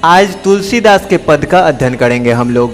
आज तुलसीदास के पद का अध्ययन करेंगे हम लोग।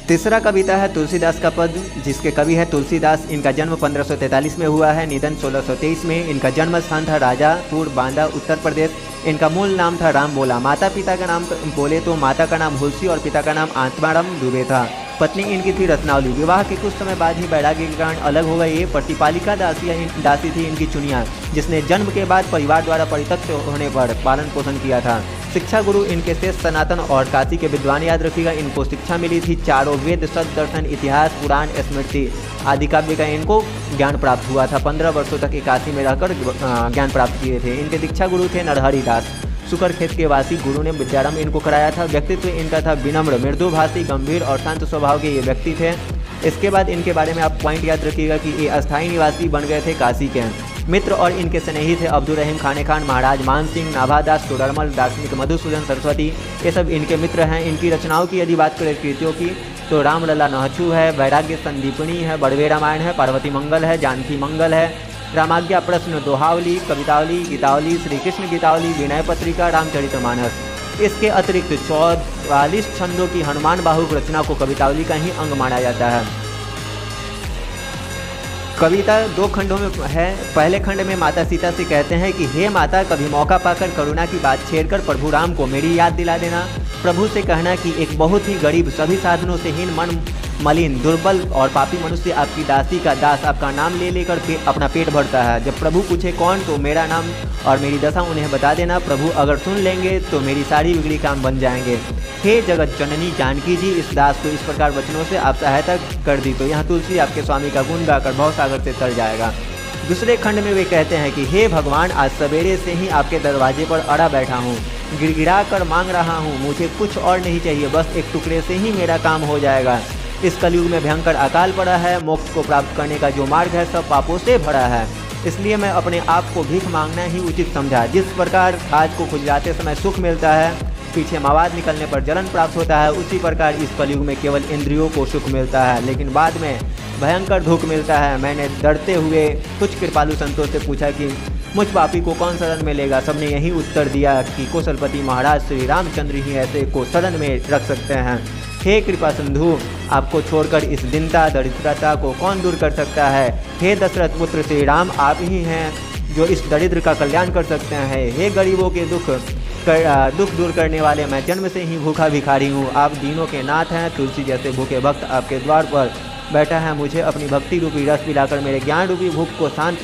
तीसरा कविता है तुलसीदास का पद, जिसके कवि है तुलसीदास। इनका जन्म 1543 में हुआ है, निधन 1623 में। इनका जन्म स्थान था राजापुर, बांदा, उत्तर प्रदेश। इनका मूल नाम था राम बोला। माता पिता का नाम बोले तो माता का नाम हुलसी और पिता का नाम आत्माराम दुबे था। पत्नी इनकी थी रत्नावली। विवाह के कुछ समय बाद ही वैराग्य के कारण अलग हो गई। ये प्रतिपालिका दासी थी इनकी चुनिया, जिसने जन्म के बाद परिवार द्वारा परित्यक्त होने पर पालन पोषण किया था। शिक्षा गुरु इनके शेष सनातन और काशी के विद्वान याद रखिएगा। इनको शिक्षा मिली थी चारों वेद, सत, दर्शन, इतिहास, पुराण, स्मृति आदि काव्य का इनको ज्ञान प्राप्त हुआ था। 15 वर्षों तक काशी में रहकर ज्ञान प्राप्त किए थे। इनके दीक्षा गुरु थे नरहरि दास। सुकर खेत के वासी गुरु ने विद्यारंभ इनको कराया था। व्यक्तित्व इनका था विनम्र, मृदुभाषी, गंभीर और शांत स्वभाव के ये व्यक्ति थे। इसके बाद इनके बारे में आप पॉइंट याद रखिएगा कि ये अस्थायी निवासी बन गए थे काशी के। मित्र और इनके स्नेही थे अब्दुल रहीम खाने खान, महाराज मान सिंह, नाभादास, टोडरमल, दार्शनिक मधुसूदन सरस्वती, ये सब इनके मित्र हैं। इनकी रचनाओं की यदि बात करें कृतियों की तो रामलला नहचू है, वैराग्य संदीपनी है, बड़वे रामायण है, पार्वती मंगल है, जानकी मंगल है, रामाज्ञा प्रश्न, दोहावली, कवितावली, गीतावली, श्री कृष्ण गीतावली, विनय पत्रिका, रामचरितमानस। इसके अतिरिक्त 44 छंदों की हनुमान बाहुक रचना को कवितावली का ही अंग माना जाता है। कविता 2 खंडों में है। पहले खंड में माता सीता से कहते हैं कि हे माता, कभी मौका पाकर करुणा की बात छेड़कर प्रभु राम को मेरी याद दिला देना। प्रभु से कहना कि एक बहुत ही गरीब, सभी साधनों से हीन, मन मलिन, दुर्बल और पापी मनुष्य आपकी दासी का दास आपका नाम ले लेकर अपना पेट भरता है। जब प्रभु पूछे कौन, तो मेरा नाम और मेरी दशा उन्हें बता देना। प्रभु अगर सुन लेंगे तो मेरी सारी बिगड़ी काम बन जाएंगे। हे जगत जननी जानकी जी, इस दास को इस प्रकार वचनों से आप सहायता कर दी तो यहाँ तुलसी आपके स्वामी का गुण गाकर भवसागर से तर जाएगा। दूसरे खंड में वे कहते हैं कि हे भगवान, आज सवेरे से ही आपके दरवाजे पर अड़ा बैठा हूँ, गिड़गिड़ा कर मांग रहा हूँ, मुझे कुछ और नहीं चाहिए, बस एक टुकड़े से ही मेरा काम हो जाएगा। इस कलयुग में भयंकर अकाल पड़ा है, मोक्ष को प्राप्त करने का जो मार्ग है सब पापों से भरा है, इसलिए मैं अपने आप को भीख मांगना ही उचित समझा। जिस प्रकार आज को खुजलाते समय सुख मिलता है, पीछे मवाद निकलने पर जलन प्राप्त होता है, उसी प्रकार इस कलयुग में केवल इंद्रियों को सुख मिलता है, लेकिन बाद में भयंकर दुख मिलता है। मैंने डरते हुए कुछ कृपालु संतों से पूछा कि मुझ पापी को कौन शरण में लेगा। सबने यही उत्तर दिया कि कौशलपति महाराज श्री रामचंद्र ही ऐसे को शरण में रख सकते हैं। हे कृपा सिंधु, आपको छोड़कर इस दीनता दरिद्रता को कौन दूर कर सकता है। हे दशरथ पुत्र श्री राम, आप ही हैं जो इस दरिद्र का कल्याण कर सकते हैं। हे गरीबों के दुख दूर करने वाले, मैं जन्म से ही भूखा भिखारी हूँ, आप दीनों के नाथ हैं। तुलसी जैसे भूखे भक्त आपके द्वार पर बैठा है, मुझे अपनी भक्ति रूपी रस पिलाकर मेरे ज्ञान रूपी भूख को शांत